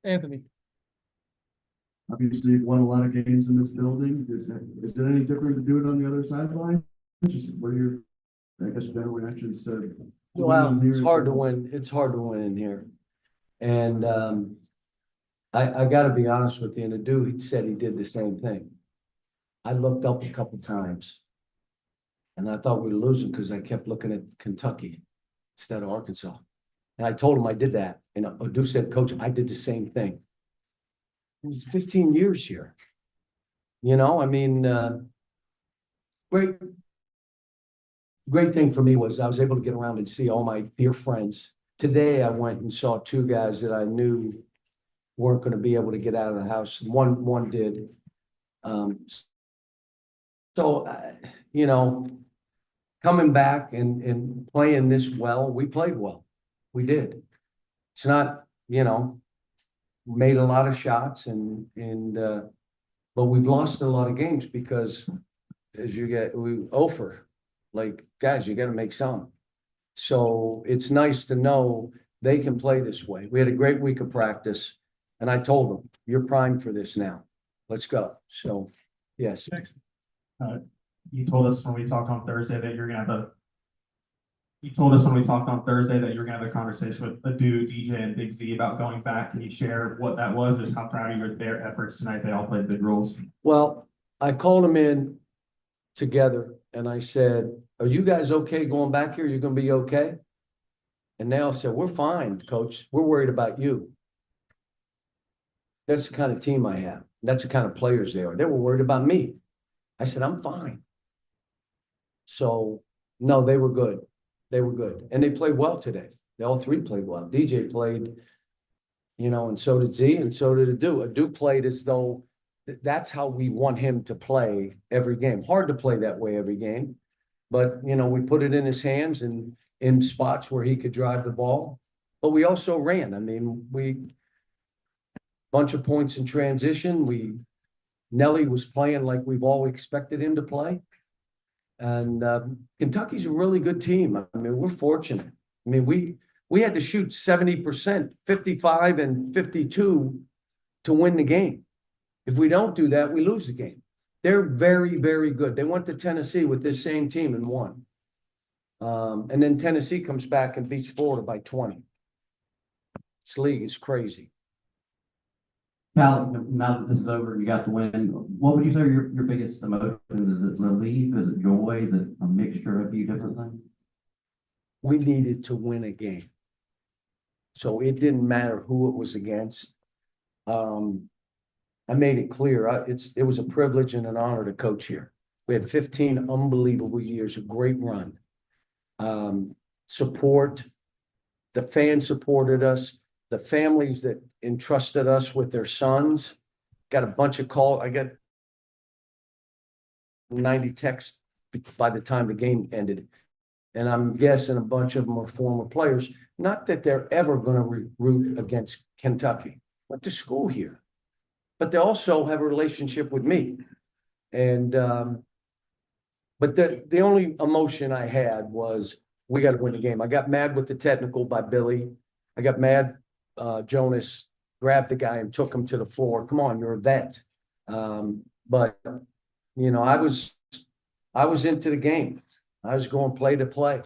Anthony. Obviously, you've won a lot of games in this building. Is it any different to do it on the other sideline? Just what are your, I guess, better reactions to? Well, it's hard to win. It's hard to win in here. And I gotta be honest with you, and the dude said he did the same thing. I looked up a couple times and I thought we were losing because I kept looking at Kentucky instead of Arkansas. And I told him I did that. And Adu said, Coach, I did the same thing. It was 15 years here. You know, I mean, great thing for me was I was able to get around and see all my dear friends. Today, I went and saw two guys that I knew weren't going to be able to get out of the house. One did. You know, coming back and playing this well, we played well. We did. It's not, you know, made a lot of shots but we've lost a lot of games because as you get, we offer, like, guys, you got to make some. So it's nice to know they can play this way. We had a great week of practice and I told them, you're primed for this now. Let's go. So, yes. You told us when we talked on Thursday that you're gonna have you told us when we talked on Thursday that you were gonna have a conversation with Adu, DJ, and Big Z about going back. Can you share what that was? Just how proud of you of their efforts tonight? They all played big roles. Well, I called them in together and I said, are you guys okay going back here? You're gonna be okay? And they all said, we're fine, Coach. We're worried about you. That's the kind of team I have. That's the kind of players they are. They were worried about me. I said, I'm fine. So, no, they were good. They were good. And they played well today. They all three played well. DJ played, you know, and so did Z, and so did Adu. Adu played as though that's how we want him to play every game. Hard to play that way every game. But, you know, we put it in his hands and in spots where he could drive the ball. But we also ran. I mean, bunch of points in transition. Nelly was playing like we've all expected him to play. And Kentucky's a really good team. I mean, we're fortunate. I mean, we had to shoot 70%, 55 and 52 to win the game. If we don't do that, we lose the game. They're very, very good. They went to Tennessee with this same team and won. And then Tennessee comes back and beats Florida by 20. This league is crazy. Cal, now that this is over, you got the win. What would you say are your biggest emotions? Is it relief? Is it joy? Is it a mixture of a few different things? We needed to win a game. So it didn't matter who it was against. I made it clear. It was a privilege and an honor to coach here. We had 15 unbelievable years, a great run. Support. The fans supported us. The families that entrusted us with their sons got a bunch of calls. I got 90 texts by the time the game ended. And I'm guessing a bunch of them are former players. Not that they're ever going to root against Kentucky. Went to school here. But they also have a relationship with me. And but the only emotion I had was we got to win the game. I got mad with the technical by Billy. I got mad. Jonas grabbed the guy and took him to the floor. Come on, you're a vet. But you know, I was into the game. I was going play to play,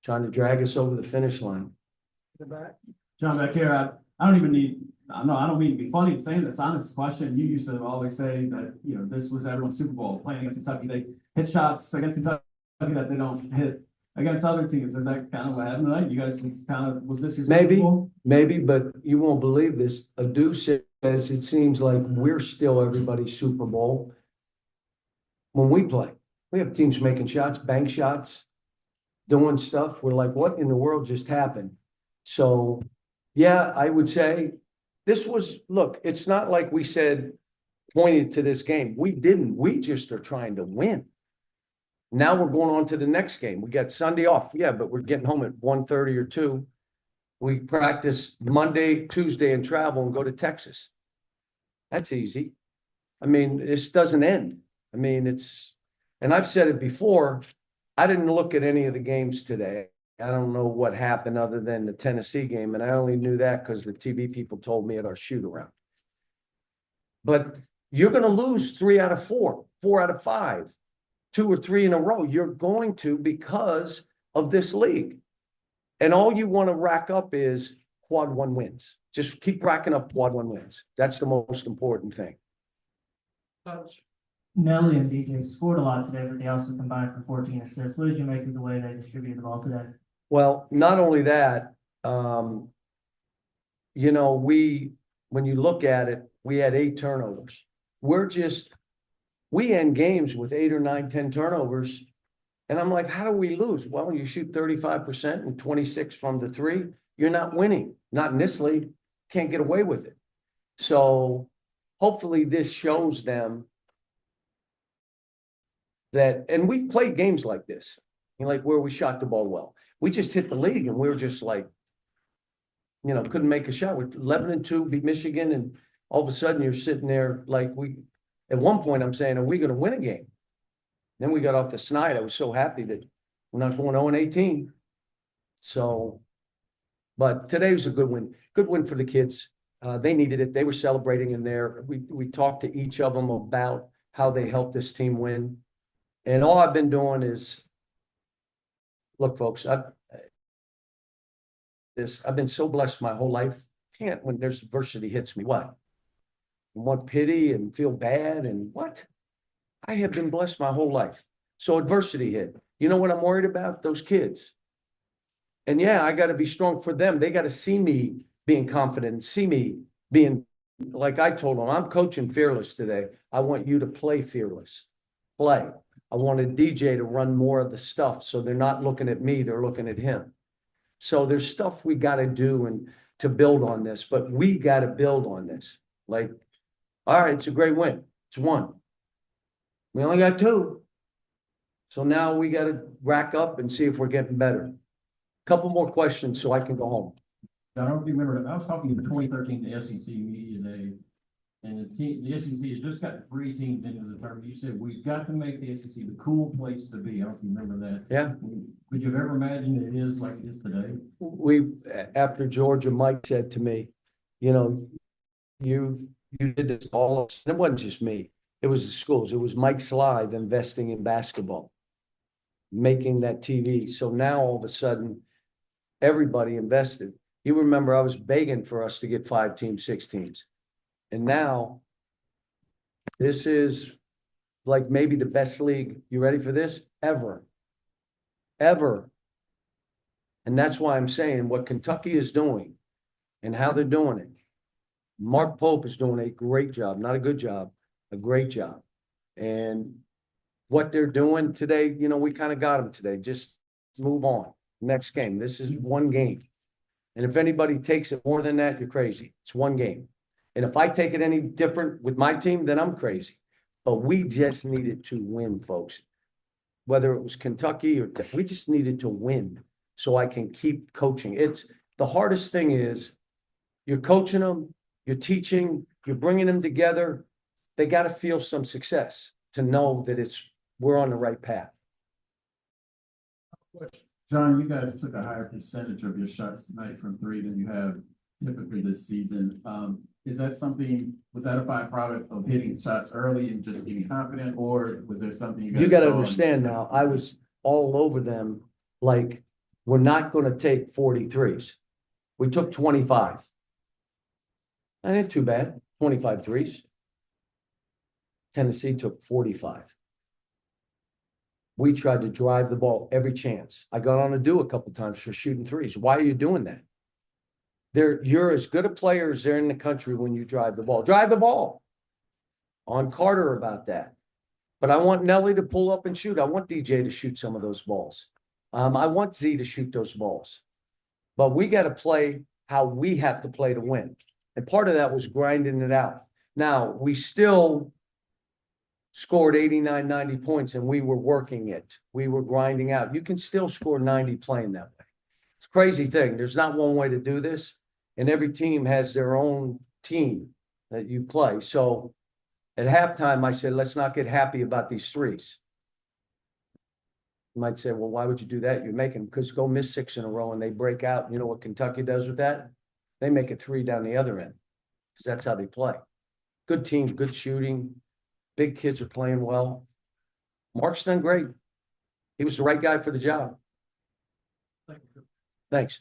trying to drag us over the finish line. John, back here, I don't mean to be funny in saying this. Honest question. You used to always say that, you know, this was everyone's Super Bowl playing against Kentucky. They hit shots against Kentucky that they don't hit against other teams. Is that kind of what happened tonight? You guys was this your Super Bowl? Maybe, but you won't believe this. Adu says it seems like we're still everybody's Super Bowl when we play. We have teams making shots, bank shots, doing stuff. We're like, what in the world just happened? So, yeah, I would say this was, look, it's not like we said, pointed to this game. We didn't. We just are trying to win. Now we're going on to the next game. We got Sunday off. Yeah, but we're getting home at 1:30 or 2. We practice Monday, Tuesday, and travel and go to Texas. That's easy. I mean, this doesn't end. I mean, and I've said it before, I didn't look at any of the games today. I don't know what happened other than the Tennessee game, and I only knew that because the TV people told me at our shoot around. But you're gonna lose 3 out of 4, 4 out of 5, 2 or 3 in a row. You're going to because of this league. And all you want to rack up is quad 1 wins. Just keep racking up quad 1 wins. That's the most important thing. Nelly and DJ scored a lot today, but they also combined for 14 assists. What did you make of the way they distributed the ball today? Well, not only that, you know, when you look at it, we had 8 turnovers. We end games with 8 or 9, 10 turnovers. And I'm like, how do we lose? Well, you shoot 35% and 26 from the 3, you're not winning. Not in this league. Can't get away with it. So hopefully this shows them that, and we've played games like this, like where we shot the ball well. We just hit the league and we were just like, you know, couldn't make a shot. With 11-2, beat Michigan, and all of a sudden you're sitting there like at one point I'm saying, are we going to win a game? Then we got off the snide. I was so happy that we're not going 0-18. So, but today was a good win for the kids. They needed it. They were celebrating in there. We talked to each of them about how they helped this team win. And all I've been doing is, look, folks, I've been so blessed my whole life. Can't, when there's adversity hits me, what? I want pity and feel bad and what? I have been blessed my whole life. So adversity hit. You know what I'm worried about? Those kids. And yeah, I got to be strong for them. They got to see me being confident and see me being, like I told them, I'm coaching fearless today. I want you to play fearless. Play. I wanted DJ to run more of the stuff so they're not looking at me, they're looking at him. So there's stuff we got to do and to build on this, but we got to build on this. Like, all right, it's a great win. It's 1. We only got 2. So now we got to rack up and see if we're getting better. Couple more questions so I can go home. I don't know if you remember, I was talking in 2013 to SEC Media Day, and the SEC has just got 3 teams into the tournament. You said, we've got to make the SEC the cool place to be. I don't know if you remember that. Yeah. Could you have ever imagined it is like it is today? After Georgia, Mike said to me, you know, you did this all of, and it wasn't just me. It was the schools. It was Mike's Live investing in basketball, making that TV. So now all of a sudden, everybody invested. You remember I was begging for us to get 5 teams, 6 teams. And now this is like maybe the best league. You ready for this? Ever. And that's why I'm saying what Kentucky is doing and how they're doing it. Mark Pope is doing a great job, not a good job, a great job. And what they're doing today, you know, we kind of got them today. Just move on. Next game. This is 1 game. And if anybody takes it more than that, you're crazy. It's 1 game. And if I take it any different with my team, then I'm crazy. But we just needed to win, folks. Whether it was Kentucky or we just needed to win so I can keep coaching. It's the hardest thing is you're coaching them, you're teaching, you're bringing them together. They got to feel some success to know that we're on the right path. John, you guys took a higher percentage of your shots tonight from 3 than you have typically this season. Is that something, was that a byproduct of hitting shots early and just getting confident, or was there something you guys You got to saw understand now, I was all over them like, we're not going to take 43s. We took 25. That ain't too bad, 25 threes. Tennessee took 45. We tried to drive the ball every chance. I got on a do a couple times for shooting 3s. Why are you doing that? You're as good a player as there in the country when you drive the ball. Drive the ball. On Carter about that. But I want Nelly to pull up and shoot. I want DJ to shoot some of those balls. I want Z to shoot those balls. But we got to play how we have to play to win. And part of that was grinding it out. Now, we still scored 89, 90 points, and we were working it. We were grinding out. You can still score 90 playing that way. It's a crazy thing. There's not one way to do this, and every team has their own team that you play. So at halftime, I said, let's not get happy about these 3s. You might say, well, why would you do that? You're making, because go miss 6 in a row and they break out. You know what Kentucky does with that? They make it 3 down the other end. Because that's how they play. Good team, good shooting. Big kids are playing well. Mark's done great. He was the right guy for the job. Thanks.